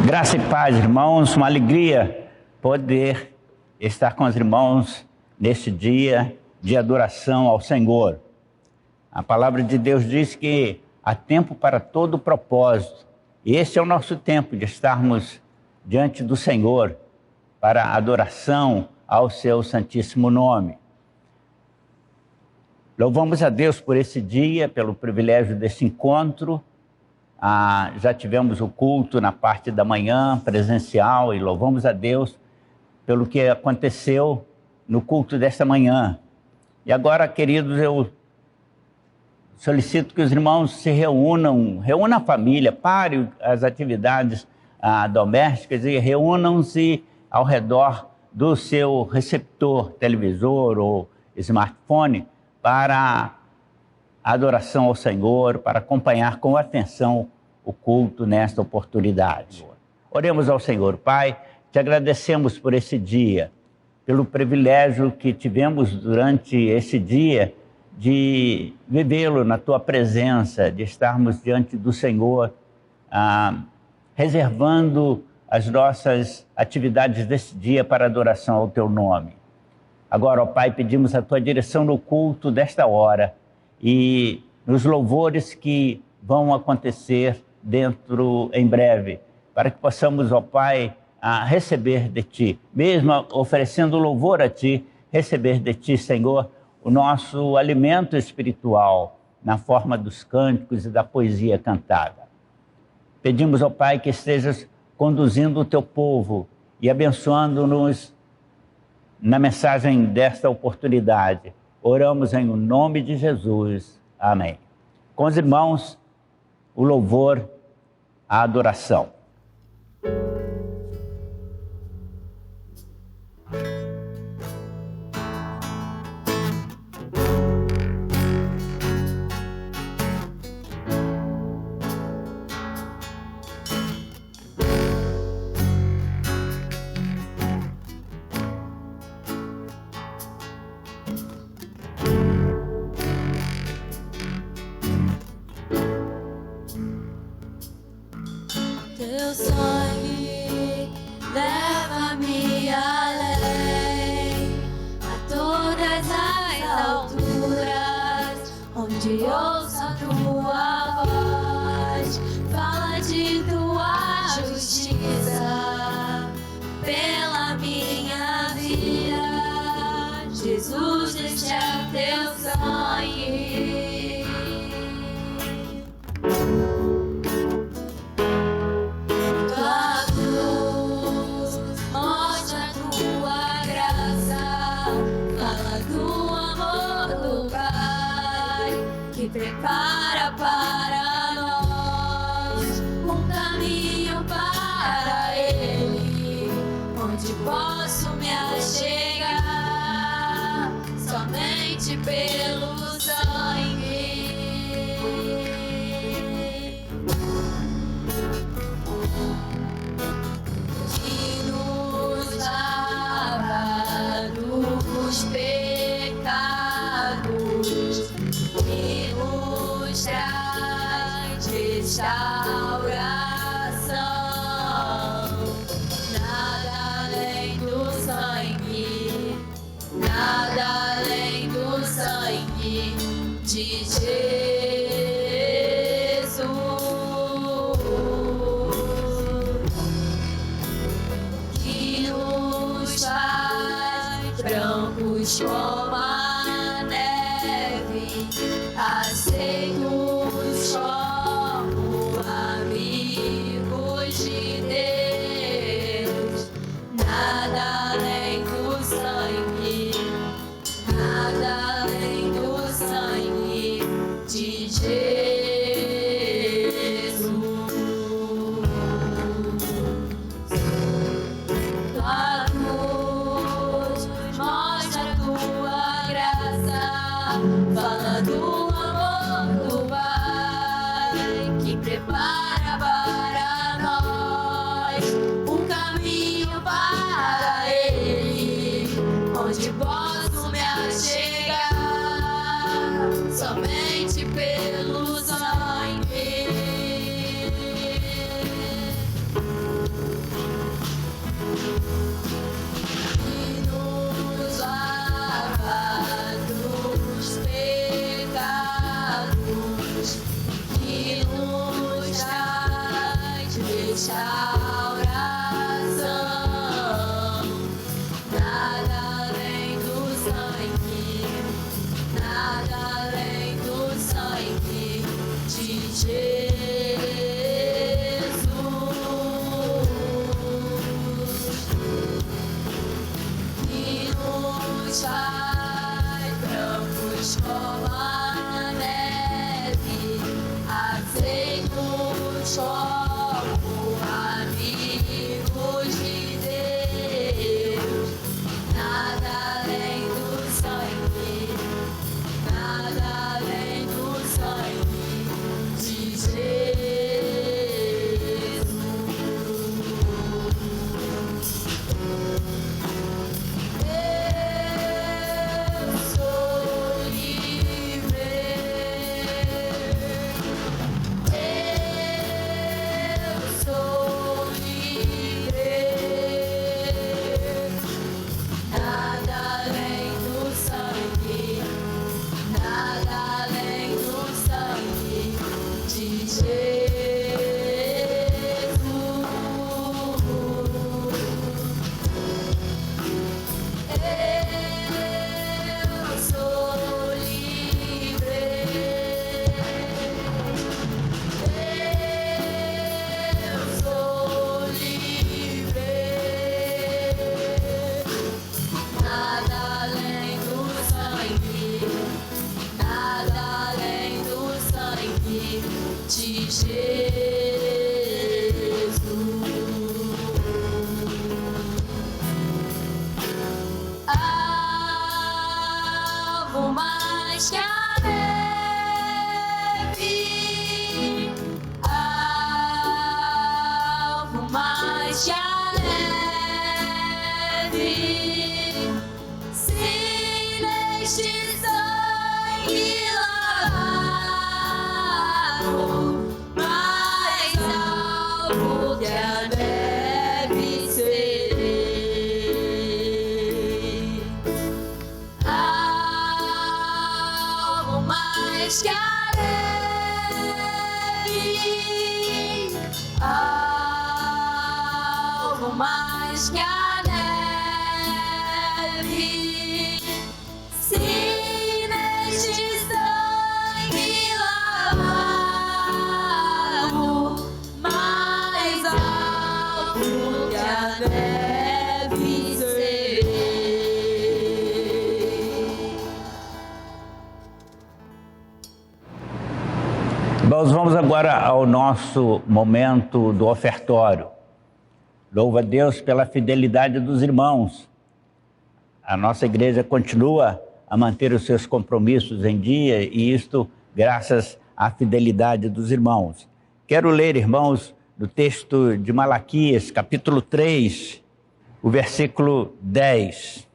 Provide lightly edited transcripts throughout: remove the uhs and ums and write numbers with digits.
Graça e paz, irmãos, uma alegria poder estar com os irmãos neste dia de adoração ao Senhor. A palavra de Deus diz que há tempo para todo propósito. E esse é o nosso tempo de estarmos diante do Senhor para a adoração ao seu santíssimo nome. Louvamos a Deus por esse dia, pelo privilégio desse encontro. Já tivemos o culto na parte da manhã, presencial, e louvamos a Deus pelo que aconteceu no culto desta manhã. E agora, queridos, eu solicito que os irmãos se reúnam a família, pare as atividades domésticas e reúnam-se ao redor do seu receptor, televisor ou smartphone, para a adoração ao Senhor, para acompanhar com atenção o culto nesta oportunidade. Oremos ao Senhor. Pai, te agradecemos por esse dia, pelo privilégio que tivemos durante esse dia de vivê-lo na tua presença, de estarmos diante do Senhor, reservando as nossas atividades desse dia para adoração ao teu nome. Agora, ó Pai, pedimos a tua direção no culto desta hora e nos louvores que vão acontecer em breve, para que possamos, ó Pai, receber de ti, mesmo oferecendo louvor a ti, receber de ti, Senhor, o nosso alimento espiritual na forma dos cânticos e da poesia cantada. Pedimos, ó Pai, que estejas conduzindo o teu povo e abençoando-nos na mensagem desta oportunidade. Oramos em nome de Jesus. Amém. Com os irmãos, o louvor, a adoração. Teu sangue leva-me além, a todas as alturas, onde ouço a tua voz. Fala de tua justiça pela minha vida. Jesus, este é teu sangue. Prepara para nós um caminho para Ele, onde posso me achegar somente pelo sangue. Que nos lava dos pecados, que nos traz restauração. Nada além do sangue, nada além do sangue de Jesus, que nos faz brancos como a neve, aceitos como amigos de Deus. Nada além do sangue, nada além do sangue de Jesus. Tua cruz mostra tua graça, fala do amor do Pai, que prepara para nós um caminho para Ele, onde posso me achegar somente pelo sangue. como a neve, aceitos como amigos de Deus. Nada além do sangue, nada além do sangue de Jesus. Algo mais que a neve, algo mais que a neve, se neste sangue lavado, mais alvo que a neve serei. Algo mais que a neve, algo mais que a neve, se neste sangue lavado, mais alvo que a neve serei. Nós vamos agora ao nosso momento do ofertório. Louva a Deus pela fidelidade dos irmãos. A nossa igreja continua a manter os seus compromissos em dia e isto graças à fidelidade dos irmãos. Quero ler, irmãos, do texto de Malaquias, capítulo 3, o versículo 10.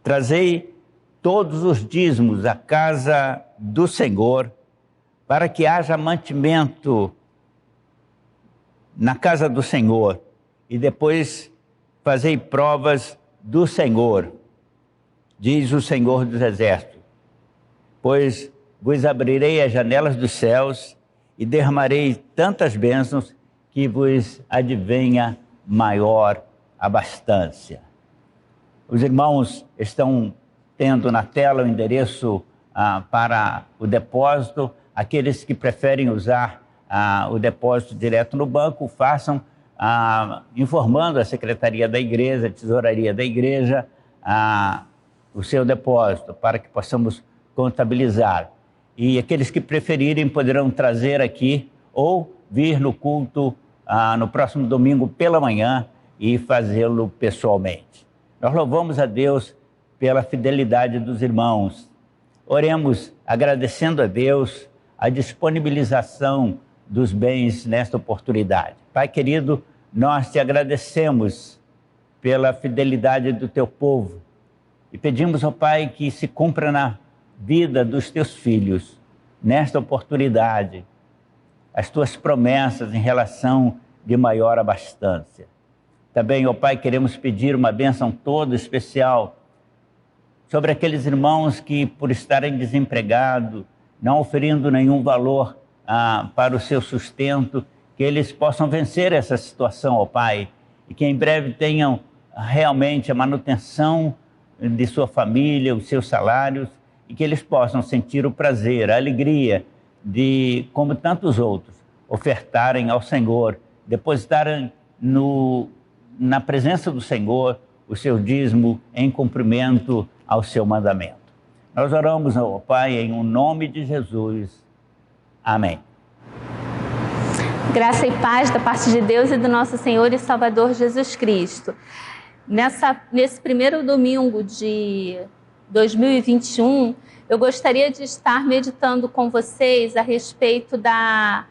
Trazei todos os dízimos à casa do Senhor, para que haja mantimento na casa do Senhor, e depois fazei provas do Senhor, diz o Senhor dos Exércitos. Pois vos abrirei as janelas dos céus e derramarei tantas bênçãos que vos advenha maior abastança. Os irmãos estão tendo na tela o endereço para o depósito. Aqueles que preferem usar o depósito direto no banco, façam informando a Secretaria da Igreja, a Tesouraria da Igreja, o seu depósito, para que possamos contabilizar. E aqueles que preferirem poderão trazer aqui ou vir no culto no próximo domingo pela manhã e fazê-lo pessoalmente. Nós louvamos a Deus pela fidelidade dos irmãos. Oremos agradecendo a Deus a disponibilização dos bens nesta oportunidade. Pai querido, nós te agradecemos pela fidelidade do teu povo e pedimos ao Pai que se cumpra na vida dos teus filhos, nesta oportunidade, as tuas promessas em relação de maior abastança. Também, ó Pai, queremos pedir uma bênção toda especial sobre aqueles irmãos que, por estarem desempregados, não oferindo nenhum valor para o seu sustento, que eles possam vencer essa situação, ó Pai, e que em breve tenham realmente a manutenção de sua família, os seus salários, e que eles possam sentir o prazer, a alegria de, como tantos outros, ofertarem ao Senhor, depositarem na presença do Senhor o seu dízimo em cumprimento ao seu mandamento. Nós oramos, ó Pai, em o nome de Jesus. Amém. Graça e paz da parte de Deus e do nosso Senhor e Salvador Jesus Cristo. Nesse primeiro domingo de 2021, eu gostaria de estar meditando com vocês a respeito da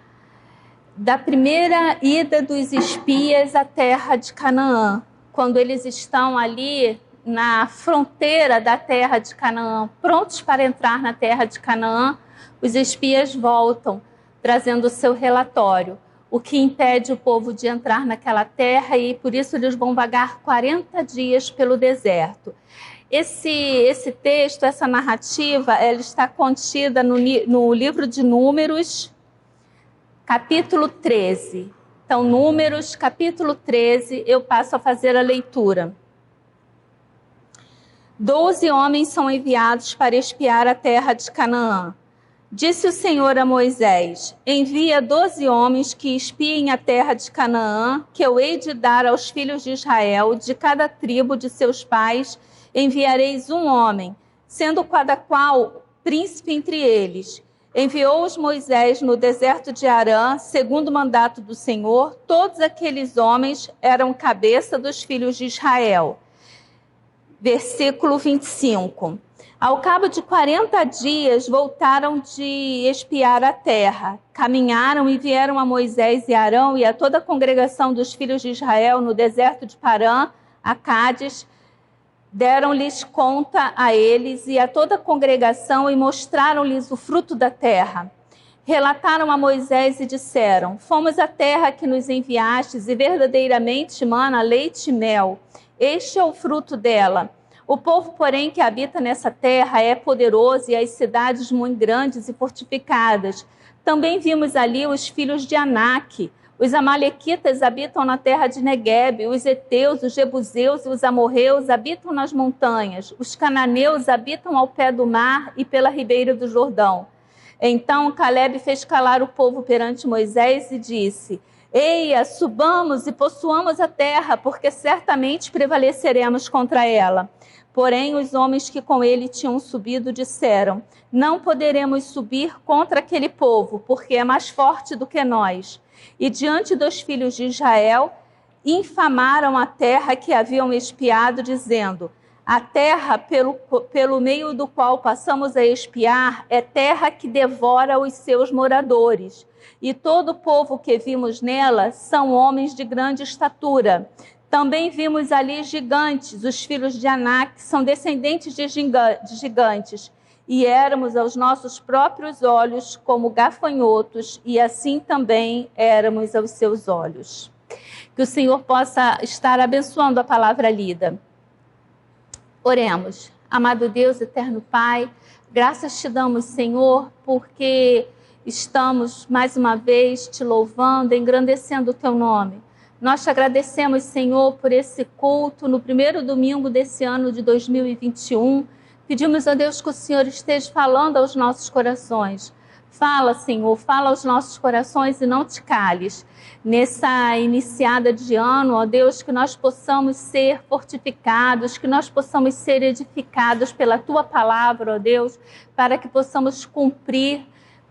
primeira ida dos espias à terra de Canaã, quando eles estão ali na fronteira da terra de Canaã, prontos para entrar na terra de Canaã. Os espias voltam, trazendo o seu relatório, o que impede o povo de entrar naquela terra, e por isso eles vão vagar 40 dias pelo deserto. Esse texto, essa narrativa, ela está contida no livro de Números, capítulo 13. Então, Números, capítulo 13, eu passo a fazer a leitura. 12 homens são enviados para espiar a terra de Canaã. Disse o Senhor a Moisés: envia 12 homens que espiem a terra de Canaã, que eu hei de dar aos filhos de Israel. De cada tribo de seus pais enviareis um homem, sendo cada qual príncipe entre eles. Enviou-os Moisés no deserto de Arã, segundo o mandato do Senhor. Todos aqueles homens eram cabeça dos filhos de Israel. Versículo 25. Ao cabo de 40 dias, voltaram de espiar a terra. Caminharam e vieram a Moisés e Arão e a toda a congregação dos filhos de Israel no deserto de Parã, a Cádiz. Deram-lhes conta a eles e a toda a congregação e mostraram-lhes o fruto da terra. Relataram a Moisés e disseram: fomos à terra que nos enviastes e verdadeiramente mana leite e mel. Este é o fruto dela. O povo, porém, que habita nessa terra é poderoso e as cidades muito grandes e fortificadas. Também vimos ali os filhos de Anak. Os amalequitas habitam na terra de Neguebe, os heteus, os jebuseus e os amorreus habitam nas montanhas. Os cananeus habitam ao pé do mar e pela ribeira do Jordão. Então Calebe fez calar o povo perante Moisés e disse: eia, subamos e possuamos a terra, porque certamente prevaleceremos contra ela. Porém, os homens que com ele tinham subido disseram: não poderemos subir contra aquele povo, porque é mais forte do que nós. E diante dos filhos de Israel, infamaram a terra que haviam espiado, dizendo: a terra pelo meio do qual passamos a espiar é terra que devora os seus moradores. E todo o povo que vimos nela são homens de grande estatura. Também vimos ali gigantes, os filhos de Anak, que são descendentes de gigantes. E éramos aos nossos próprios olhos como gafanhotos, e assim também éramos aos seus olhos. Que o Senhor possa estar abençoando a palavra lida. Oremos. Amado Deus, eterno Pai, graças te damos, Senhor, porque estamos mais uma vez te louvando, engrandecendo o teu nome. Nós te agradecemos, Senhor, por esse culto no primeiro domingo desse ano de 2021. Pedimos a Deus que o Senhor esteja falando aos nossos corações. Fala, Senhor, fala aos nossos corações e não te cales. Nessa iniciada de ano, ó Deus, que nós possamos ser fortificados, que nós possamos ser edificados pela Tua palavra, ó Deus, para que possamos cumprir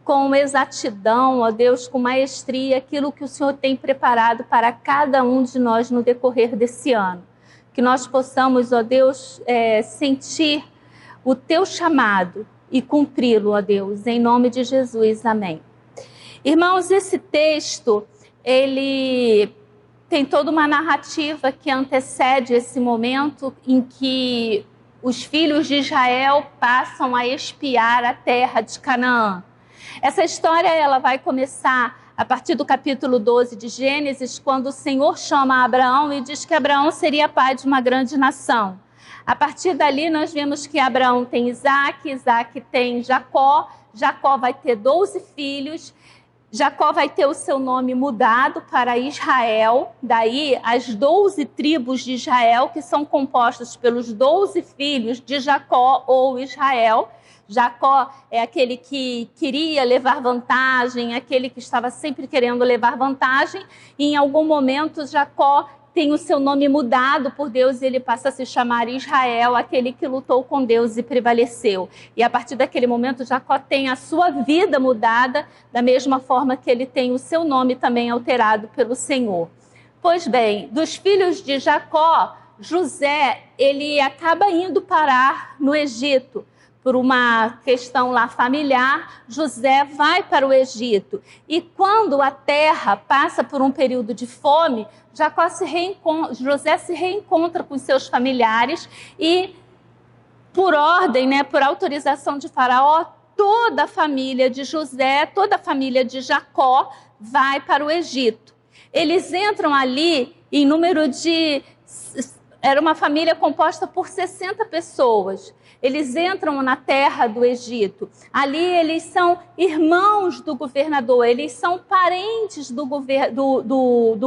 com exatidão, ó Deus, com maestria, aquilo que o Senhor tem preparado para cada um de nós no decorrer desse ano. Que nós possamos, ó Deus, sentir o Teu chamado e cumpri-lo, ó Deus, em nome de Jesus, amém. Irmãos, esse texto, ele tem toda uma narrativa que antecede esse momento em que os filhos de Israel passam a espiar a terra de Canaã. Essa história ela vai começar a partir do capítulo 12 de Gênesis, quando o Senhor chama Abraão e diz que Abraão seria pai de uma grande nação. A partir dali nós vemos que Abraão tem Isaac, Isaac tem Jacó, Jacó vai ter 12 filhos, Jacó vai ter o seu nome mudado para Israel, daí as 12 tribos de Israel, que são compostas pelos 12 filhos de Jacó ou Israel. Jacó é aquele que queria levar vantagem, aquele que estava sempre querendo levar vantagem, e em algum momento Jacó tem o seu nome mudado por Deus e ele passa a se chamar Israel, aquele que lutou com Deus e prevaleceu. E a partir daquele momento, Jacó tem a sua vida mudada, da mesma forma que ele tem o seu nome também alterado pelo Senhor. Pois bem, dos filhos de Jacó, José, ele acaba indo parar no Egito. Por uma questão lá familiar, José vai para o Egito. E quando a terra passa por um período de fome, José se reencontra com seus familiares e, por ordem, né, por autorização de Faraó, toda a família de José, toda a família de Jacó vai para o Egito. Eles entram ali em número de... Era uma família composta por 60 pessoas. Eles entram na terra do Egito. Ali eles são irmãos do governador, eles são parentes do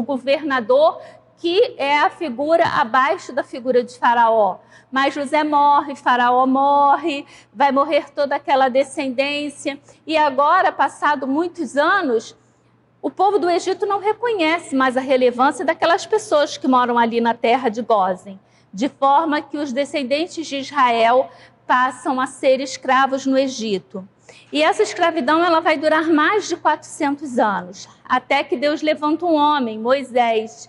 governador, que é a figura abaixo da figura de Faraó. Mas José morre, Faraó morre, vai morrer toda aquela descendência. E agora, passado muitos anos, o povo do Egito não reconhece mais a relevância daquelas pessoas que moram ali na terra de Gósen, de forma que os descendentes de Israel passam a ser escravos no Egito. E essa escravidão ela vai durar mais de 400 anos, até que Deus levanta um homem, Moisés,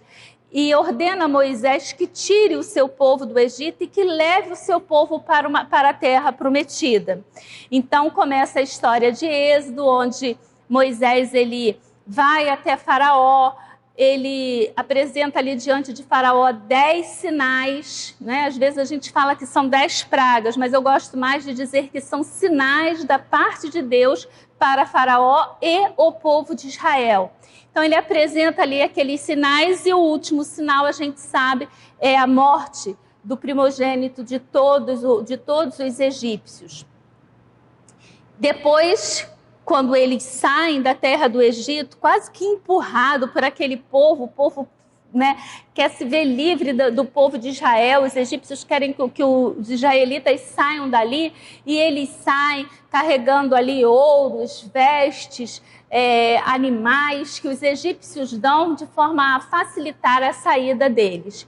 e ordena a Moisés que tire o seu povo do Egito e que leve o seu povo para a terra prometida. Então começa a história de Êxodo, onde Moisés ele vai até Faraó, ele apresenta ali diante de Faraó 10 sinais, né? Às vezes a gente fala que são 10 pragas, mas eu gosto mais de dizer que são sinais da parte de Deus para Faraó e o povo de Israel. Então ele apresenta ali aqueles sinais e o último sinal, a gente sabe, é a morte do primogênito de todos os egípcios. Depois, quando eles saem da terra do Egito, quase que empurrado por aquele povo, o povo, né, quer se ver livre do povo de Israel, os egípcios querem que os israelitas saiam dali, e eles saem carregando ali ouros, vestes, animais que os egípcios dão de forma a facilitar a saída deles.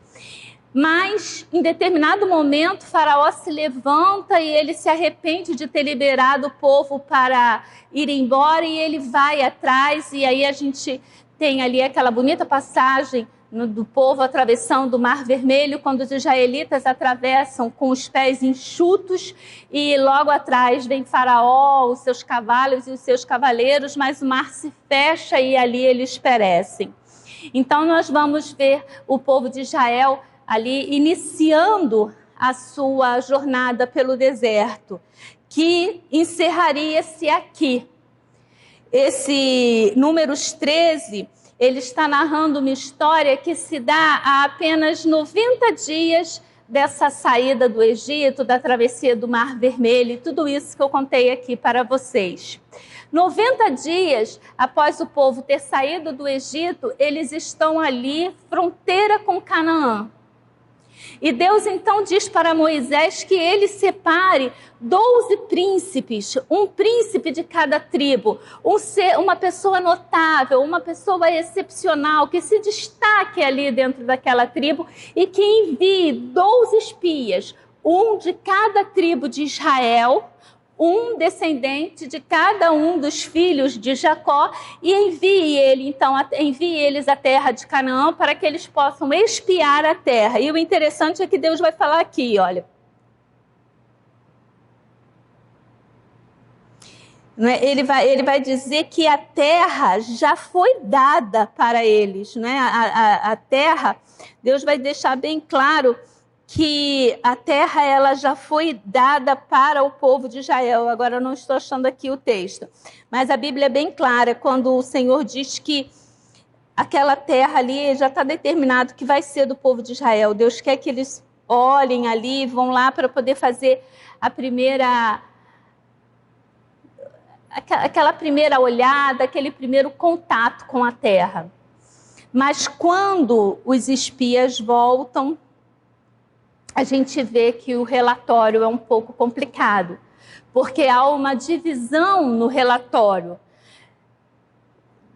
Mas, em determinado momento, Faraó se levanta e ele se arrepende de ter liberado o povo para ir embora e ele vai atrás. E aí a gente tem ali aquela bonita passagem do povo atravessando o Mar Vermelho, quando os israelitas atravessam com os pés enxutos e logo atrás vem Faraó, os seus cavalos e os seus cavaleiros, mas o mar se fecha e ali eles perecem. Então nós vamos ver o povo de Israel ali iniciando a sua jornada pelo deserto, que encerraria-se aqui. Esse Números 13, ele está narrando uma história que se dá a apenas 90 dias dessa saída do Egito, da travessia do Mar Vermelho, e tudo isso que eu contei aqui para vocês. 90 dias após o povo ter saído do Egito, eles estão ali, fronteira com Canaã. E Deus então diz para Moisés que ele separe 12 príncipes, um príncipe de cada tribo, uma pessoa notável, uma pessoa excepcional, que se destaque ali dentro daquela tribo e que envie 12 espias, um de cada tribo de Israel, um descendente de cada um dos filhos de Jacó, e envie eles à terra de Canaã para que eles possam espiar a terra. E o interessante é que Deus vai falar aqui, olha. Ele vai dizer que a terra já foi dada para eles, né? A terra, Deus vai deixar bem claro que a terra ela já foi dada para o povo de Israel. Agora eu não estou achando aqui o texto, mas a Bíblia é bem clara quando o Senhor diz que aquela terra ali já está determinado que vai ser do povo de Israel. Deus quer que eles olhem ali, vão lá para poder fazer aquela primeira olhada, aquele primeiro contato com a terra. Mas quando os espias voltam, a gente vê que o relatório é um pouco complicado, porque há uma divisão no relatório.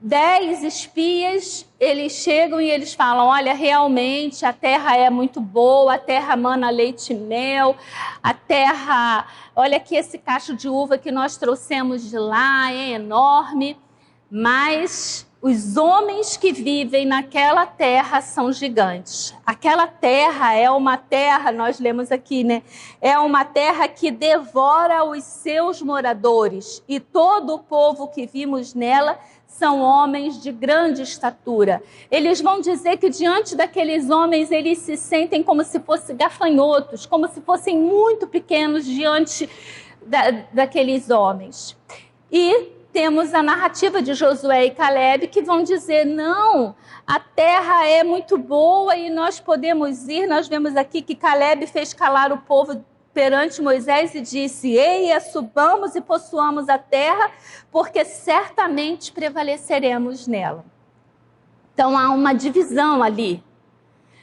10 espias, eles chegam e eles falam, olha, realmente a terra é muito boa, a terra mana leite e mel, a terra, olha aqui esse cacho de uva que nós trouxemos de lá, é enorme, mas os homens que vivem naquela terra são gigantes. Aquela terra é uma terra, nós lemos aqui, né? É uma terra que devora os seus moradores, e todo o povo que vimos nela são homens de grande estatura. Eles vão dizer que diante daqueles homens, eles se sentem como se fossem gafanhotos, como se fossem muito pequenos diante daqueles homens. E temos a narrativa de Josué e Caleb que vão dizer, não, a terra é muito boa e nós podemos ir. Nós vemos aqui que Caleb fez calar o povo perante Moisés e disse, eia, subamos e possuamos a terra, porque certamente prevaleceremos nela. Então há uma divisão ali.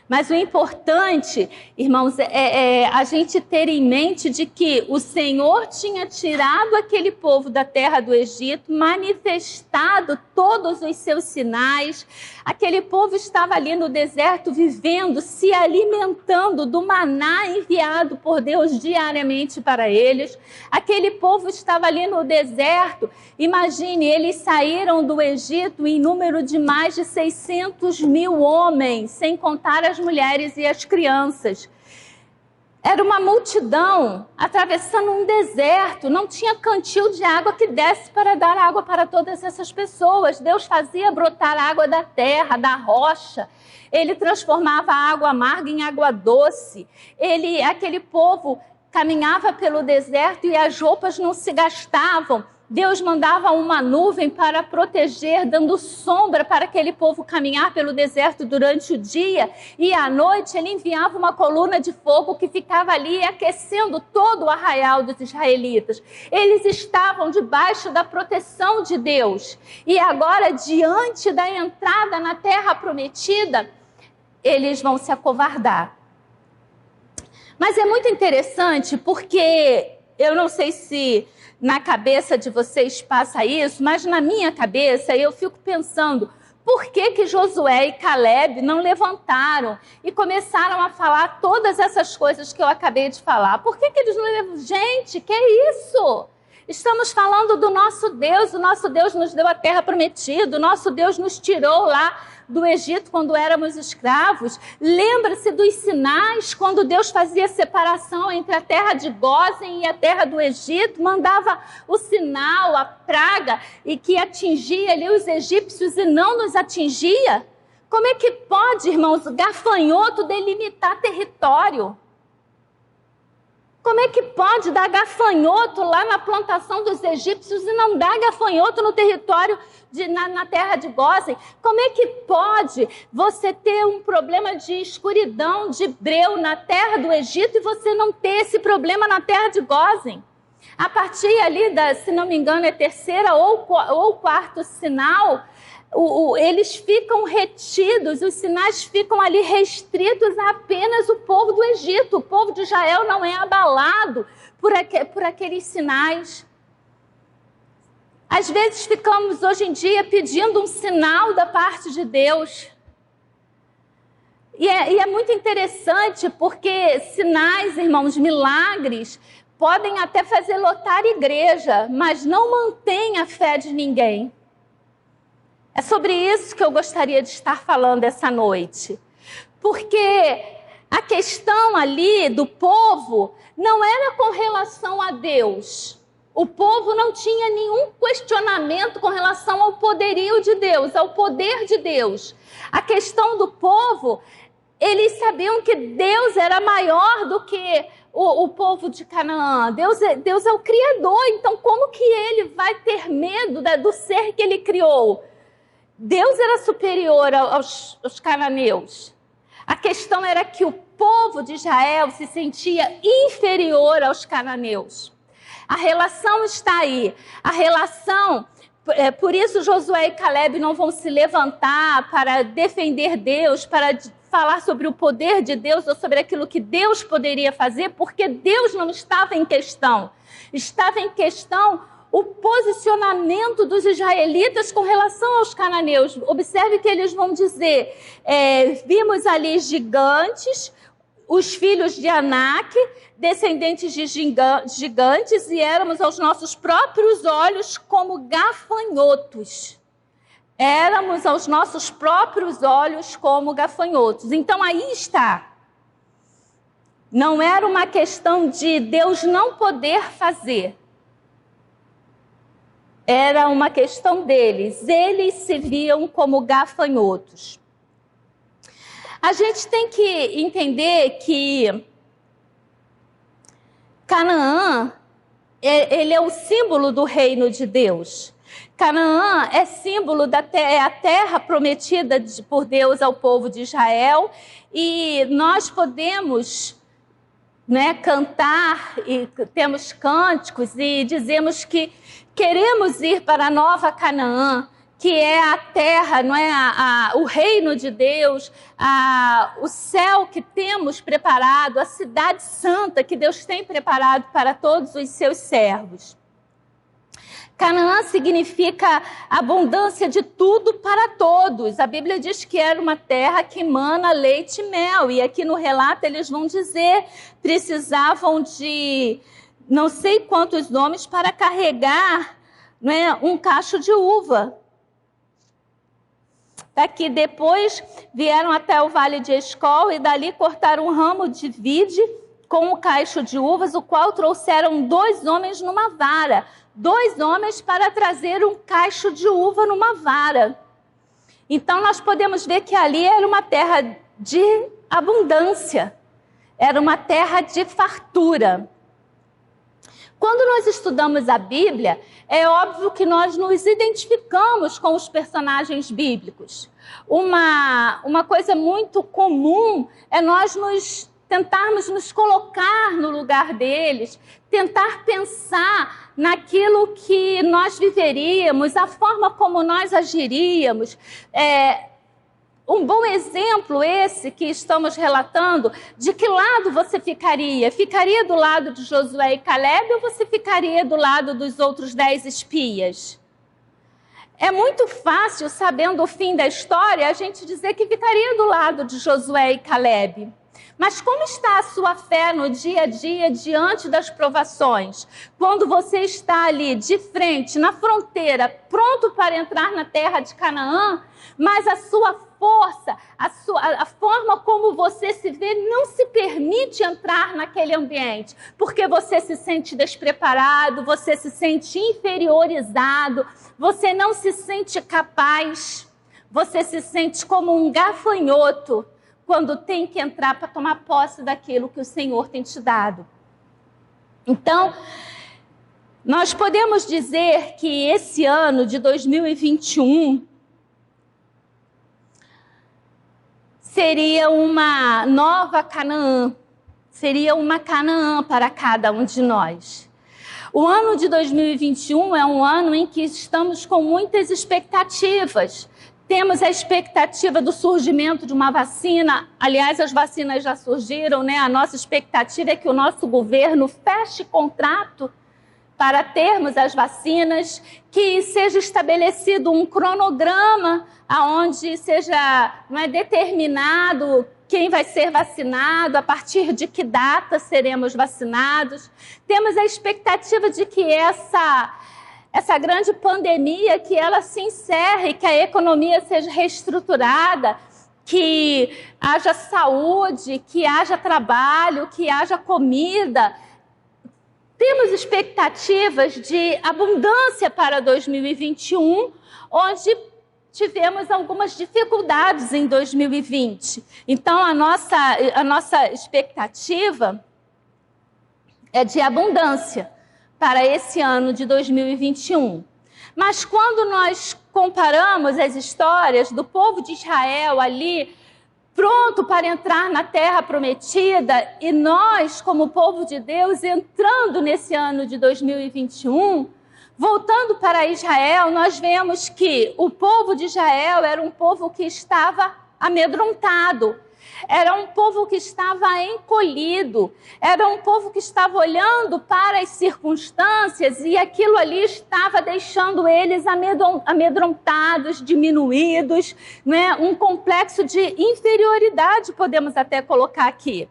Mas o importante, irmãos, é a gente ter em mente de que o Senhor tinha tirado aquele povo da terra do Egito, manifestado todos os seus sinais. Aquele povo estava ali no deserto vivendo, se alimentando do maná enviado por Deus diariamente para eles. Aquele povo estava ali no deserto. Imagine, eles saíram do Egito em número de mais de 600 mil homens, sem contar as mulheres e as crianças. Era uma multidão atravessando um deserto, não tinha cantil de água que desse para dar água para todas essas pessoas. Deus fazia brotar água da terra, da rocha. Ele transformava a água amarga em água doce. Aquele povo caminhava pelo deserto e as roupas não se gastavam. Deus mandava uma nuvem para proteger, dando sombra para aquele povo caminhar pelo deserto durante o dia. E à noite ele enviava uma coluna de fogo que ficava ali aquecendo todo o arraial dos israelitas. Eles estavam debaixo da proteção de Deus. E agora, diante da entrada na terra prometida, eles vão se acovardar. Mas é muito interessante porque eu não sei se na cabeça de vocês passa isso, mas na minha cabeça eu fico pensando, por que Josué e Caleb não levantaram e começaram a falar todas essas coisas que eu acabei de falar? Por que eles não levantaram? Gente, que é isso? Estamos falando do nosso Deus, o nosso Deus nos deu a terra prometida, o nosso Deus nos tirou lá do Egito quando éramos escravos. Lembra-se dos sinais quando Deus fazia separação entre a terra de Gósen e a terra do Egito, mandava o sinal, a praga, e que atingia ali os egípcios e não nos atingia? Como é que pode, irmãos, gafanhoto delimitar território? Como é que pode dar gafanhoto lá na plantação dos egípcios e não dar gafanhoto no território, na terra de Gósen? Como é que pode você ter um problema de escuridão, de breu na terra do Egito e você não ter esse problema na terra de Gósen? A partir ali, se não me engano, é terceira ou quarto sinal, eles ficam retidos, os sinais ficam ali restritos a apenas o povo do Egito. O povo de Israel não é abalado por aqueles sinais. Às vezes ficamos hoje em dia pedindo um sinal da parte de Deus. E é muito interessante porque sinais, irmãos, milagres, podem até fazer lotar igreja, mas não mantém a fé de ninguém. É sobre isso que eu gostaria de estar falando essa noite. Porque a questão ali do povo não era com relação a Deus. O povo não tinha nenhum questionamento com relação ao poderio de Deus, ao poder de Deus. A questão do povo, eles sabiam que Deus era maior do que o povo de Canaã. Deus é o Criador, então como que ele vai ter medo do ser que ele criou? Deus era superior aos cananeus. A questão era que o povo de Israel se sentia inferior aos cananeus. A relação está aí. A relação, por isso Josué e Caleb não vão se levantar para defender Deus, para falar sobre o poder de Deus ou sobre aquilo que Deus poderia fazer, porque Deus não estava em questão. Estava em questão o posicionamento dos israelitas com relação aos cananeus. Observe que eles vão dizer, vimos ali gigantes, os filhos de Anak, descendentes de gigantes, e éramos aos nossos próprios olhos como gafanhotos. Éramos aos nossos próprios olhos como gafanhotos. Então aí está. Não era uma questão de Deus não poder fazer. Era uma questão deles. Eles se viam como gafanhotos. A gente tem que entender que Canaã, ele é o símbolo do reino de Deus. Canaã é símbolo é a terra prometida por Deus ao povo de Israel. E nós podemos, cantar, e temos cânticos e dizemos que queremos ir para a nova Canaã, que é a terra, o reino de Deus, o céu que temos preparado, a cidade santa que Deus tem preparado para todos os seus servos. Canaã significa abundância de tudo para todos. A Bíblia diz que era uma terra que emana leite e mel. E aqui no relato eles vão dizer, precisavam de não sei quantos homens para carregar um cacho de uva. Daqui depois vieram até o vale de Escol e dali cortaram um ramo de vide com um cacho de uvas, o qual trouxeram 2 homens numa vara. 2 homens para trazer um cacho de uva numa vara. Então nós podemos ver que ali era uma terra de abundância. Era uma terra de fartura. Quando nós estudamos a Bíblia, é óbvio que nós nos identificamos com os personagens bíblicos. Uma coisa muito comum é nós tentarmos nos colocar no lugar deles, tentar pensar naquilo que nós viveríamos, a forma como nós agiríamos. Um bom exemplo esse que estamos relatando, de que lado você ficaria? Ficaria do lado de Josué e Caleb ou você ficaria do lado dos outros 10 espias? É muito fácil, sabendo o fim da história, a gente dizer que ficaria do lado de Josué e Caleb. Mas como está a sua fé no dia a dia diante das provações? Quando você está ali de frente, na fronteira, pronto para entrar na terra de Canaã, mas a sua força, a forma como você se vê não se permite entrar naquele ambiente, porque você se sente despreparado, você se sente inferiorizado, você não se sente capaz, você se sente como um gafanhoto quando tem que entrar para tomar posse daquilo que o Senhor tem te dado. Então, nós podemos dizer que esse ano de 2021 seria uma nova Canaã, seria uma Canaã para cada um de nós. O ano de 2021 é um ano em que estamos com muitas expectativas. Temos a expectativa do surgimento de uma vacina. Aliás, as vacinas já surgiram, A nossa expectativa é que o nosso governo feche contrato para termos as vacinas, que seja estabelecido um cronograma onde seja determinado quem vai ser vacinado, a partir de que data seremos vacinados. Temos a expectativa de que essa grande pandemia, que ela se encerre, que a economia seja reestruturada, que haja saúde, que haja trabalho, que haja comida. Temos expectativas de abundância para 2021, onde tivemos algumas dificuldades em 2020. Então, a nossa expectativa é de abundância para esse ano de 2021. Mas quando nós comparamos as histórias do povo de Israel ali, pronto para entrar na terra prometida, e nós, como povo de Deus, entrando nesse ano de 2021, voltando para Israel, nós vemos que o povo de Israel era um povo que estava amedrontado. Era um povo que estava encolhido, era um povo que estava olhando para as circunstâncias e aquilo ali estava deixando eles amedrontados, diminuídos, né? Um complexo de inferioridade, podemos até colocar aqui.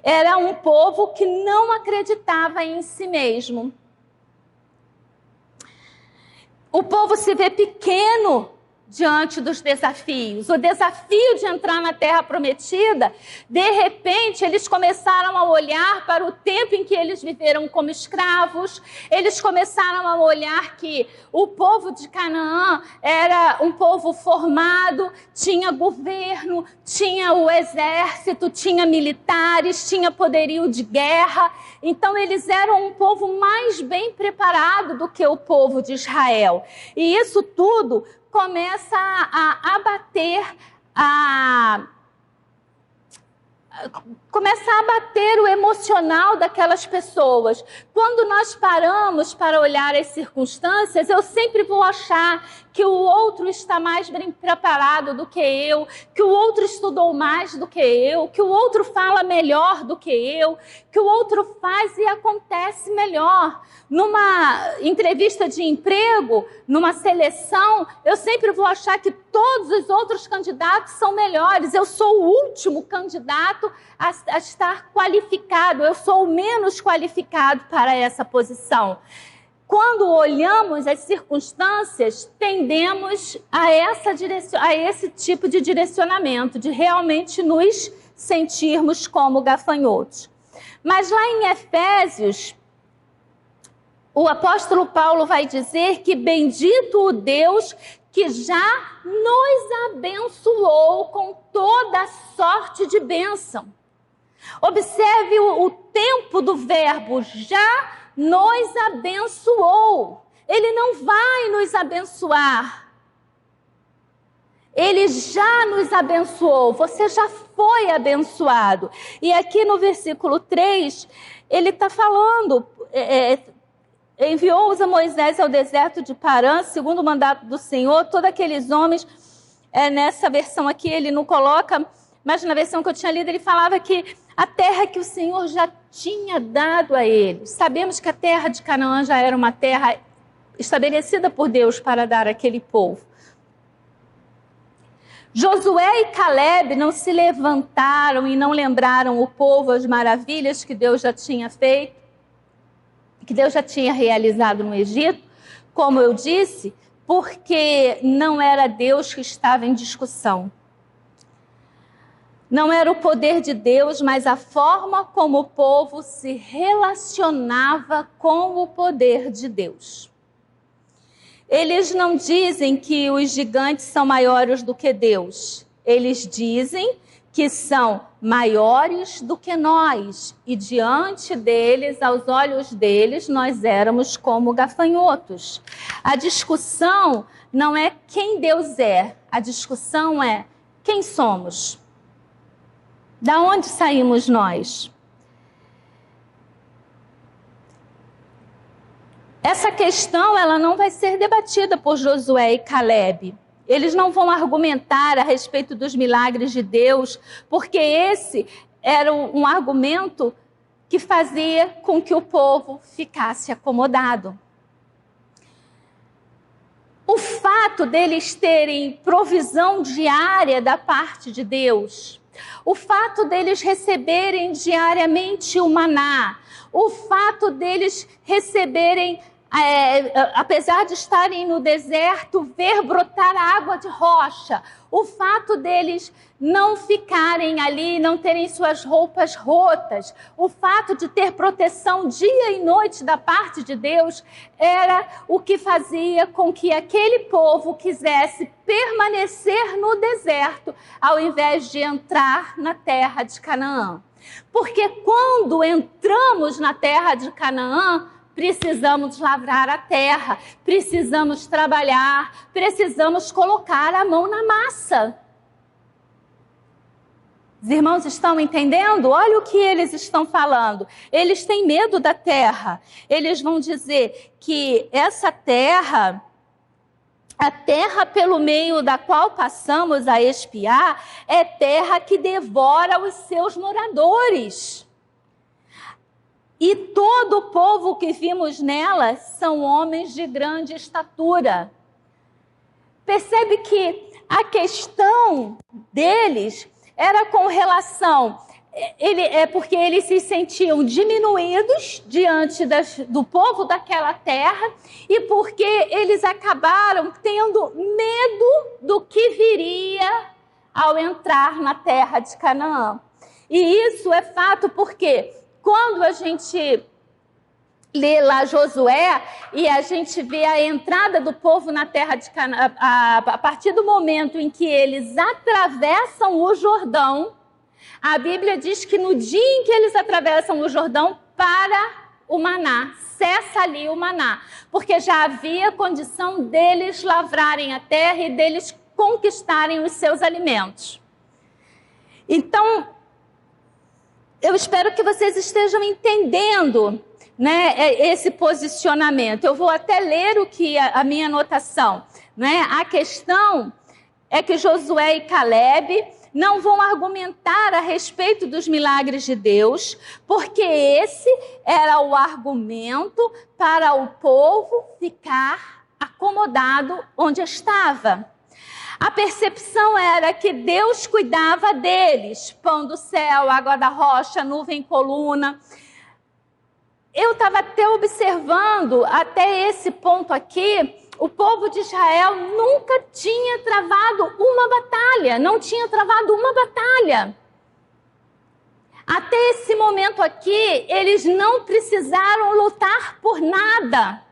Era um povo que não acreditava em si mesmo. O povo se vê pequeno diante dos desafios. O desafio de entrar na Terra Prometida, de repente, eles começaram a olhar para o tempo em que eles viveram como escravos. Eles começaram a olhar que o povo de Canaã era um povo formado, tinha governo, tinha o exército, tinha militares, tinha poderio de guerra. Então, eles eram um povo mais bem preparado do que o povo de Israel. E isso tudo começa a abater o emocional daquelas pessoas. Quando nós paramos para olhar as circunstâncias, eu sempre vou achar que o outro está mais bem preparado do que eu, que o outro estudou mais do que eu, que o outro fala melhor do que eu, que o outro faz e acontece melhor. Numa entrevista de emprego, numa seleção, eu sempre vou achar que todos os outros candidatos são melhores. Eu sou o último candidato a estar qualificado, eu sou o menos qualificado para essa posição. Quando olhamos as circunstâncias, tendemos a esse tipo de direcionamento, de realmente nos sentirmos como gafanhotos. Mas lá em Efésios, o apóstolo Paulo vai dizer que bendito o Deus que já nos abençoou com toda sorte de bênção. Observe o tempo do verbo já nos abençoou. Ele não vai nos abençoar. Ele já nos abençoou. Você já foi abençoado. E aqui no versículo 3, ele está falando... enviou-os a Moisés ao deserto de Parã, segundo o mandato do Senhor. Todos aqueles homens, nessa versão aqui ele não coloca, mas na versão que eu tinha lido ele falava que a terra que o Senhor já tinha dado a eles. Sabemos que a terra de Canaã já era uma terra estabelecida por Deus para dar àquele povo. Josué e Caleb não se levantaram e não lembraram o povo as maravilhas que Deus já tinha feito, que Deus já tinha realizado no Egito, como eu disse, porque não era Deus que estava em discussão. Não era o poder de Deus, mas a forma como o povo se relacionava com o poder de Deus. Eles não dizem que os gigantes são maiores do que Deus. Eles dizem que são maiores do que nós. E diante deles, aos olhos deles, nós éramos como gafanhotos. A discussão não é quem Deus é. A discussão é quem somos. Da onde saímos nós? Essa questão ela não vai ser debatida por Josué e Caleb. Eles não vão argumentar a respeito dos milagres de Deus, porque esse era um argumento que fazia com que o povo ficasse acomodado. O fato deles terem provisão diária da parte de Deus, o fato deles receberem diariamente o maná, o fato deles receberem, apesar de estarem no deserto, ver brotar água de rocha, o fato deles não ficarem ali, não terem suas roupas rotas, o fato de ter proteção dia e noite da parte de Deus, era o que fazia com que aquele povo quisesse permanecer no deserto, ao invés de entrar na terra de Canaã. Porque quando entramos na terra de Canaã, precisamos lavrar a terra, precisamos trabalhar, precisamos colocar a mão na massa. Os irmãos estão entendendo? Olha o que eles estão falando. Eles têm medo da terra. Eles vão dizer que essa terra A terra pelo meio da qual passamos a espiar é terra que devora os seus moradores. E todo o povo que vimos nela são homens de grande estatura. Percebe que a questão deles era com relação... porque eles se sentiam diminuídos diante do povo daquela terra e porque eles acabaram tendo medo do que viria ao entrar na terra de Canaã. E isso é fato porque quando a gente lê lá Josué e a gente vê a entrada do povo na terra de Canaã, a partir do momento em que eles atravessam o Jordão, a Bíblia diz que no dia em que eles atravessam o Jordão, para o maná, cessa ali o maná, porque já havia condição deles lavrarem a terra e deles conquistarem os seus alimentos. Então, eu espero que vocês estejam entendendo, né, esse posicionamento. Eu vou até ler o que a minha anotação, né? A questão é que Josué e Caleb não vão argumentar a respeito dos milagres de Deus, porque esse era o argumento para o povo ficar acomodado onde estava. A percepção era que Deus cuidava deles, pão do céu, água da rocha, nuvem, coluna. Eu estava até observando, até esse ponto aqui, o povo de Israel nunca tinha travado uma batalha, não tinha travado uma batalha. Até esse momento aqui, eles não precisaram lutar por nada.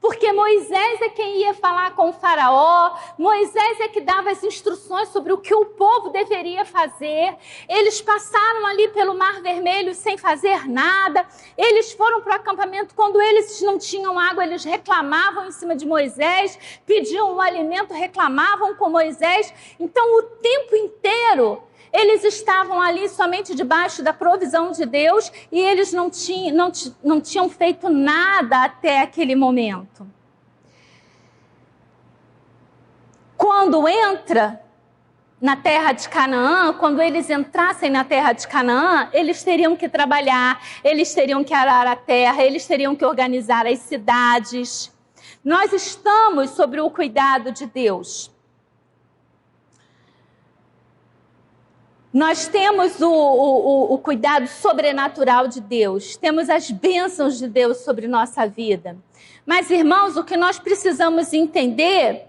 Porque Moisés é quem ia falar com o faraó, Moisés é que dava as instruções sobre o que o povo deveria fazer. Eles passaram ali pelo Mar Vermelho sem fazer nada. Eles foram para o acampamento, quando eles não tinham água, eles reclamavam em cima de Moisés, pediam um alimento, reclamavam com Moisés. Então, o tempo inteiro, eles estavam ali somente debaixo da provisão de Deus e eles não tinham feito nada até aquele momento. Quando entra na terra de Canaã, quando eles entrassem na terra de Canaã, eles teriam que trabalhar, eles teriam que arar a terra, eles teriam que organizar as cidades. Nós estamos sobre o cuidado de Deus. Nós temos o cuidado sobrenatural de Deus, temos as bênçãos de Deus sobre nossa vida. Mas, irmãos, o que nós precisamos entender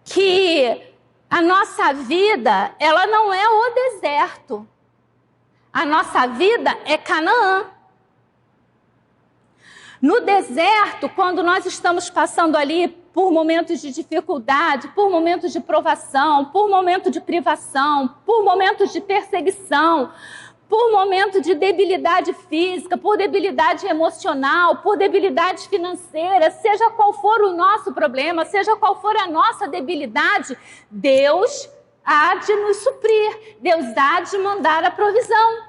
que a nossa vida, ela não é o deserto. A nossa vida é Canaã. No deserto, quando nós estamos passando ali por momentos de dificuldade, por momentos de provação, por momentos de privação, por momentos de perseguição, por momentos de debilidade física, por debilidade emocional, por debilidade financeira, seja qual for o nosso problema, seja qual for a nossa debilidade, Deus há de nos suprir, Deus há de mandar a provisão.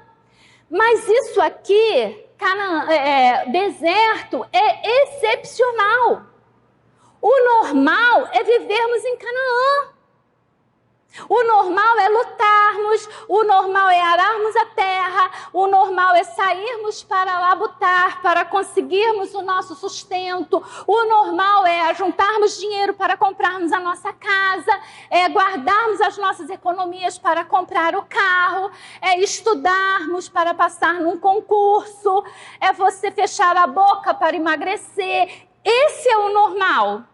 Mas isso aqui, deserto, é excepcional. O normal é vivermos em Canaã. O normal é lutarmos, o normal é ararmos a terra, o normal é sairmos para labutar, para conseguirmos o nosso sustento. O normal é ajuntarmos dinheiro para comprarmos a nossa casa, é guardarmos as nossas economias para comprar o carro, é estudarmos para passar num concurso, é você fechar a boca para emagrecer. Esse é o normal.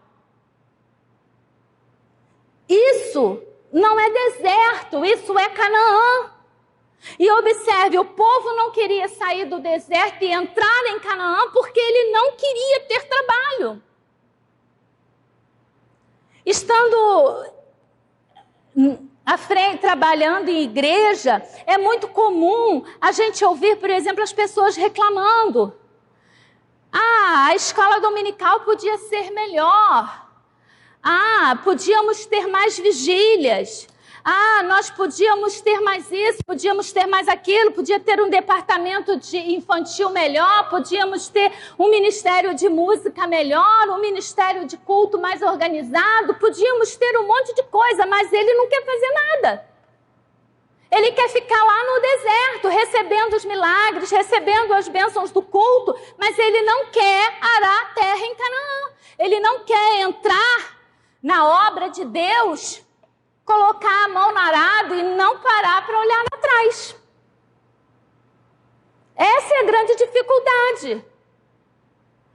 Isso não é deserto, isso é Canaã. E observe, o povo não queria sair do deserto e entrar em Canaã porque ele não queria ter trabalho. Estando à frente, trabalhando em igreja, é muito comum a gente ouvir, por exemplo, as pessoas reclamando. A escola dominical podia ser melhor. Podíamos ter mais vigílias. Ah, nós podíamos ter mais isso, podíamos ter mais aquilo, podia ter um departamento de infantil melhor, podíamos ter um ministério de música melhor, um ministério de culto mais organizado, podíamos ter um monte de coisa, mas ele não quer fazer nada. Ele quer ficar lá no deserto, recebendo os milagres, recebendo as bênçãos do culto, mas ele não quer arar a terra em Canaã. Ele não quer entrar na obra de Deus, colocar a mão no arado e não parar para olhar para trás. Essa é a grande dificuldade.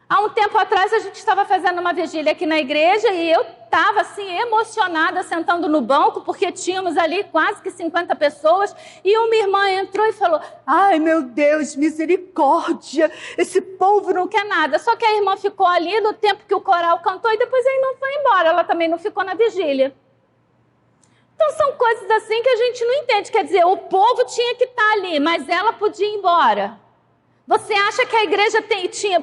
Há um tempo atrás a gente estava fazendo uma vigília aqui na igreja e eu estava assim emocionada sentando no banco porque tínhamos ali quase que 50 pessoas e uma irmã entrou e falou: ai meu Deus, misericórdia, esse povo não quer nada. Só que a irmã ficou ali no tempo que o coral cantou e depois a irmã foi embora, ela também não ficou na vigília. Então são coisas assim que a gente não entende, quer dizer, o povo tinha que estar ali, mas ela podia ir embora. Você acha que a igreja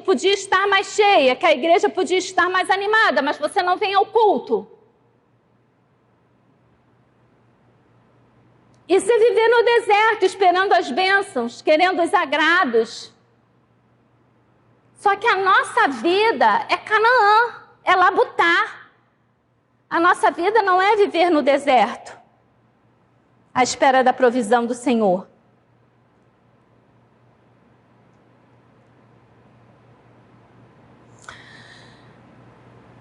podia estar mais cheia, que a igreja podia estar mais animada, mas você não vem ao culto? Isso é viver no deserto, esperando as bênçãos, querendo os agrados. Só que a nossa vida é Canaã, é Labutá. A nossa vida não é viver no deserto, à espera da provisão do Senhor.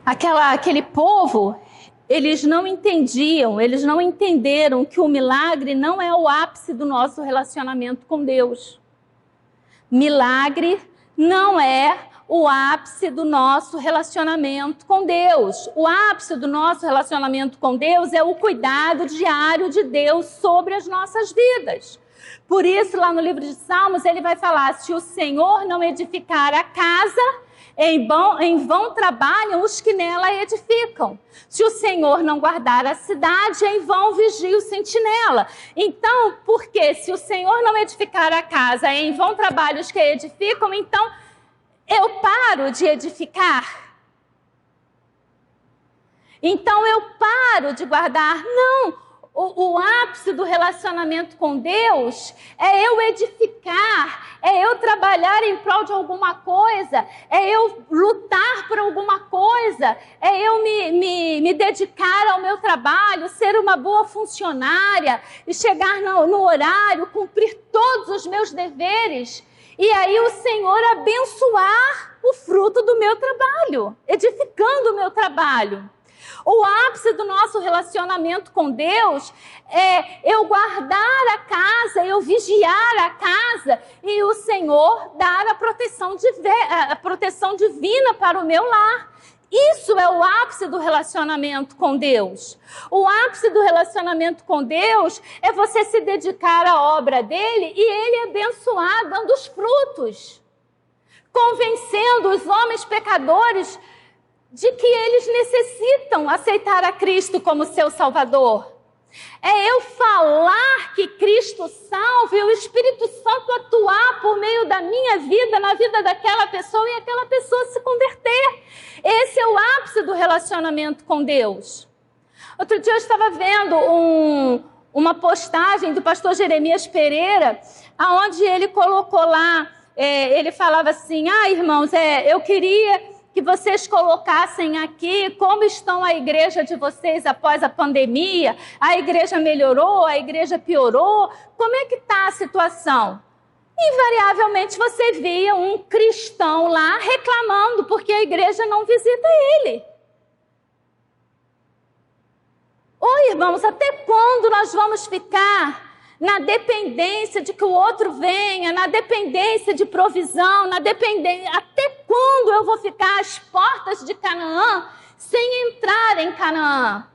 Aquele povo, eles não entenderam que o milagre não é o ápice do nosso relacionamento com Deus. Milagre não é o ápice do nosso relacionamento com Deus. O ápice do nosso relacionamento com Deus é o cuidado diário de Deus sobre as nossas vidas. Por isso, lá no livro de Salmos, ele vai falar: se o Senhor não edificar a casa, em vão trabalham os que nela edificam. Se o Senhor não guardar a cidade, em vão vigia o sentinela. Então, porque se o Senhor não edificar a casa, em vão trabalham os que a edificam, então eu paro de edificar? Então eu paro de guardar? Não! O ápice do relacionamento com Deus é eu edificar, é eu trabalhar em prol de alguma coisa, é eu lutar por alguma coisa, é eu me dedicar ao meu trabalho, ser uma boa funcionária e chegar no horário, cumprir todos os meus deveres. E aí o Senhor abençoar o fruto do meu trabalho, edificando o meu trabalho. O ápice do nosso relacionamento com Deus é eu guardar a casa, eu vigiar a casa e o Senhor dar a proteção divina para o meu lar. Isso é o ápice do relacionamento com Deus. O ápice do relacionamento com Deus é você se dedicar à obra dele e ele abençoar, dando os frutos, convencendo os homens pecadores de que eles necessitam aceitar a Cristo como seu Salvador. É eu falar que Cristo salva e o Espírito Santo atuar por meio da minha vida, na vida daquela pessoa e aquela pessoa se converter. Esse é o ápice do relacionamento com Deus. Outro dia eu estava vendo uma postagem do pastor Jeremias Pereira, onde ele colocou lá, ele falava assim: irmãos, eu queria que vocês colocassem aqui como estão a igreja de vocês após a pandemia. A igreja melhorou, a igreja piorou. Como é que está a situação? Invariavelmente você via um cristão lá reclamando porque a igreja não visita ele. Ô irmãos, até quando nós vamos ficar na dependência de que o outro venha, na dependência de provisão, até quando eu vou ficar às portas de Canaã sem entrar em Canaã?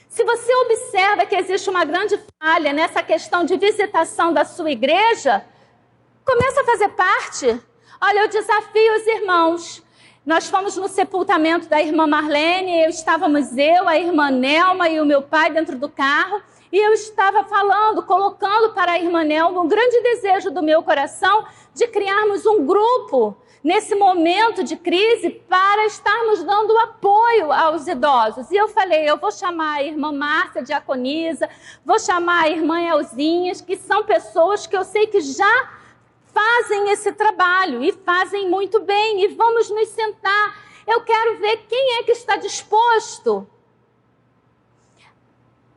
Se você observa que existe uma grande falha nessa questão de visitação da sua igreja, começa a fazer parte. Olha, eu desafio os irmãos. Nós fomos no sepultamento da irmã Marlene, estávamos eu, a irmã Nelma e o meu pai dentro do carro, e eu estava colocando para a irmã Nelma um grande desejo do meu coração de criarmos um grupo nesse momento de crise para estarmos dando apoio apoio aos idosos. E eu falei, eu vou chamar a irmã Márcia Diaconisa, vou chamar a irmã Elzinhas, que são pessoas que eu sei que já fazem esse trabalho e fazem muito bem. E vamos nos sentar. Eu quero ver quem é que está disposto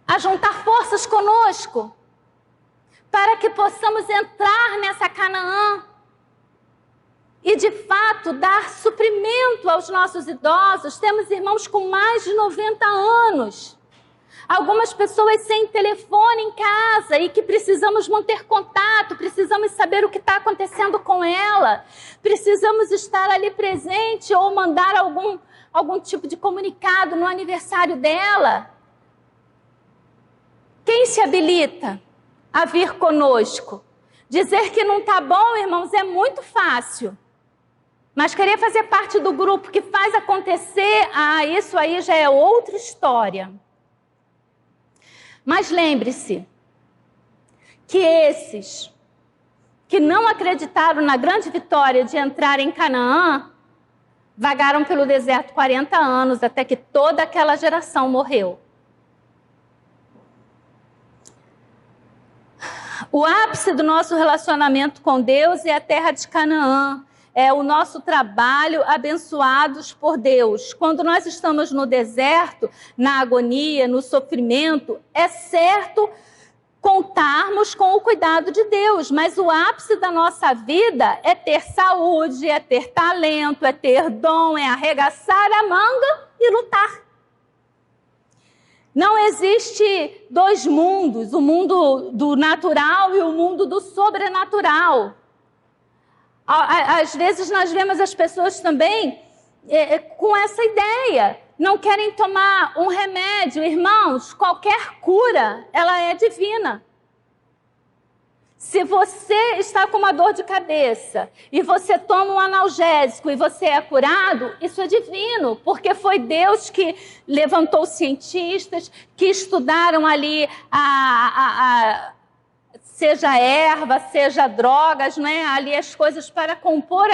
a juntar forças conosco para que possamos entrar nessa Canaã e, de fato, dar suprimento aos nossos idosos. Temos irmãos com mais de 90 anos. Algumas pessoas sem telefone em casa e que precisamos manter contato, precisamos saber o que está acontecendo com ela, precisamos estar ali presente ou mandar algum tipo de comunicado no aniversário dela. Quem se habilita a vir conosco? Dizer que não está bom, irmãos, é muito fácil. Mas querer fazer parte do grupo que faz acontecer, isso aí já é outra história. Mas lembre-se que esses que não acreditaram na grande vitória de entrar em Canaã, vagaram pelo deserto 40 anos, até que toda aquela geração morreu. O ápice do nosso relacionamento com Deus é a terra de Canaã. É o nosso trabalho abençoados por Deus. Quando nós estamos no deserto, na agonia, no sofrimento, é certo contarmos com o cuidado de Deus, mas o ápice da nossa vida é ter saúde, é ter talento, é ter dom, é arregaçar a manga e lutar. Não existe dois mundos, o mundo do natural e o mundo do sobrenatural. Às vezes nós vemos as pessoas também com essa ideia. Não querem tomar um remédio. Irmãos, qualquer cura, ela é divina. Se você está com uma dor de cabeça e você toma um analgésico e você é curado, isso é divino, porque foi Deus que levantou cientistas que estudaram ali seja erva, seja drogas, né? Ali as coisas para compor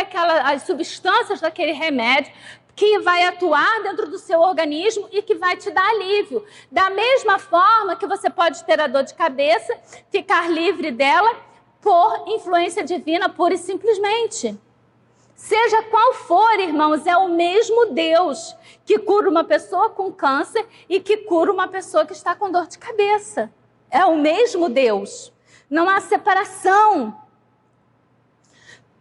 as substâncias daquele remédio que vai atuar dentro do seu organismo e que vai te dar alívio. Da mesma forma que você pode ter a dor de cabeça, ficar livre dela por influência divina, pura e simplesmente. Seja qual for, irmãos, é o mesmo Deus que cura uma pessoa com câncer e que cura uma pessoa que está com dor de cabeça. É o mesmo Deus. Não há separação.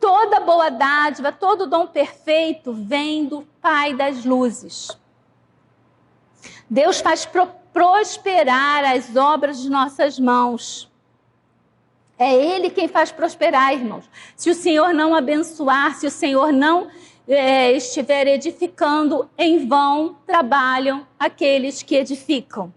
Toda boa dádiva, todo dom perfeito vem do Pai das luzes. Deus faz prosperar as obras de nossas mãos. É Ele quem faz prosperar, irmãos. Se o Senhor não abençoar, se o Senhor não estiver edificando, em vão trabalham aqueles que edificam.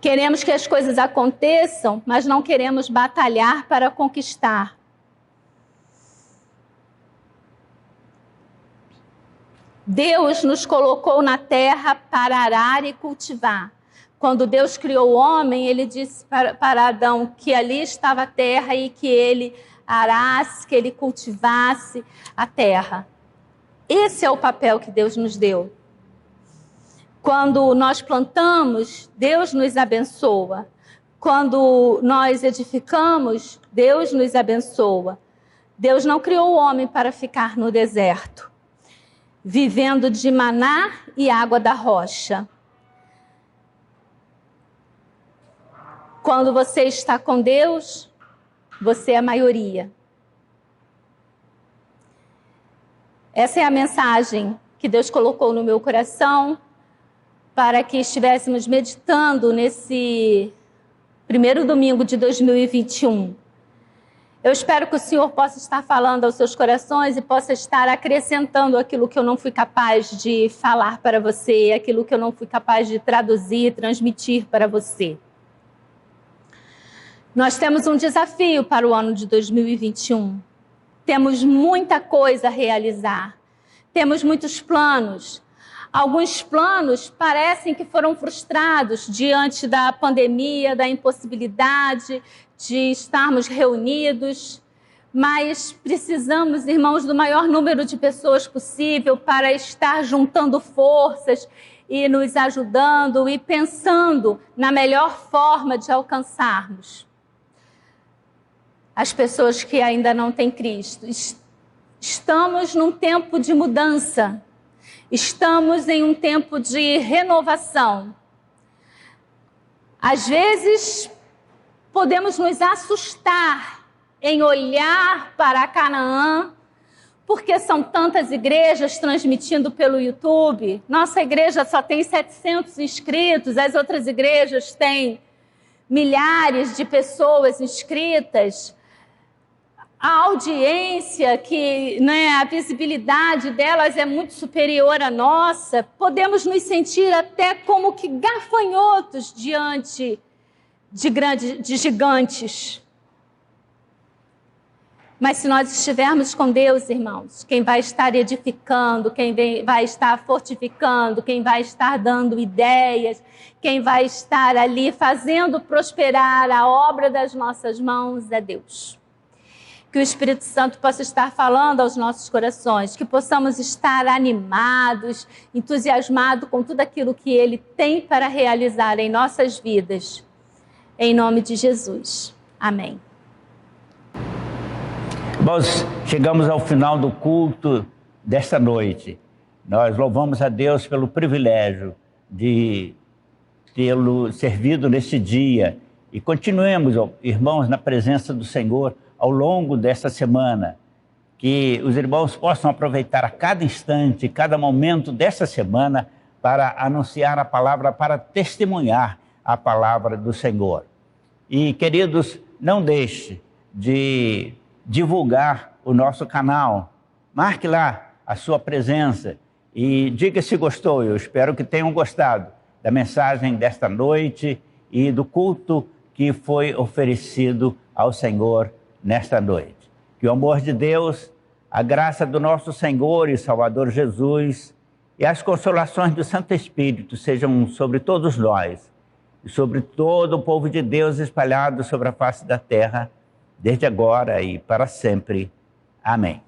Queremos que as coisas aconteçam, mas não queremos batalhar para conquistar. Deus nos colocou na terra para arar e cultivar. Quando Deus criou o homem, Ele disse para Adão que ali estava a terra e que ele arasse, que ele cultivasse a terra. Esse é o papel que Deus nos deu. Quando nós plantamos, Deus nos abençoa. Quando nós edificamos, Deus nos abençoa. Deus não criou o homem para ficar no deserto, vivendo de maná e água da rocha. Quando você está com Deus, você é a maioria. Essa é a mensagem que Deus colocou no meu coração, para que estivéssemos meditando nesse primeiro domingo de 2021. Eu espero que o Senhor possa estar falando aos seus corações e possa estar acrescentando aquilo que eu não fui capaz de falar para você, aquilo que eu não fui capaz de traduzir, transmitir para você. Nós temos um desafio para o ano de 2021. Temos muita coisa a realizar. Temos muitos planos. Alguns planos parecem que foram frustrados diante da pandemia, da impossibilidade de estarmos reunidos. mas precisamos, irmãos, do maior número de pessoas possível para estar juntando forças e nos ajudando e pensando na melhor forma de alcançarmos as pessoas que ainda não têm Cristo. Estamos num tempo de mudança, estamos em um tempo de renovação. Às vezes, podemos nos assustar em olhar para Canaã, porque são tantas igrejas transmitindo pelo YouTube. Nossa igreja só tem 700 inscritos, as outras igrejas têm milhares de pessoas inscritas. A audiência, a visibilidade delas é muito superior à nossa. Podemos nos sentir até como que gafanhotos diante de gigantes. Mas se nós estivermos com Deus, irmãos, quem vai estar edificando, quem vai estar fortificando, quem vai estar dando ideias, quem vai estar ali fazendo prosperar a obra das nossas mãos é Deus. Que o Espírito Santo possa estar falando aos nossos corações, que possamos estar animados, entusiasmados com tudo aquilo que Ele tem para realizar em nossas vidas. Em nome de Jesus. Amém. Nós chegamos ao final do culto desta noite. Nós louvamos a Deus pelo privilégio de tê-lo servido neste dia. E continuemos, irmãos, na presença do Senhor ao longo desta semana. Que os irmãos possam aproveitar a cada instante, cada momento desta semana para anunciar a palavra, para testemunhar a palavra do Senhor. E, queridos, não deixe de divulgar o nosso canal. Marque lá a sua presença e diga se gostou. Eu espero que tenham gostado da mensagem desta noite e do culto que foi oferecido ao Senhor nesta noite. Que o amor de Deus, a graça do nosso Senhor e Salvador Jesus e as consolações do Santo Espírito sejam sobre todos nós e sobre todo o povo de Deus espalhado sobre a face da terra, desde agora e para sempre. Amém.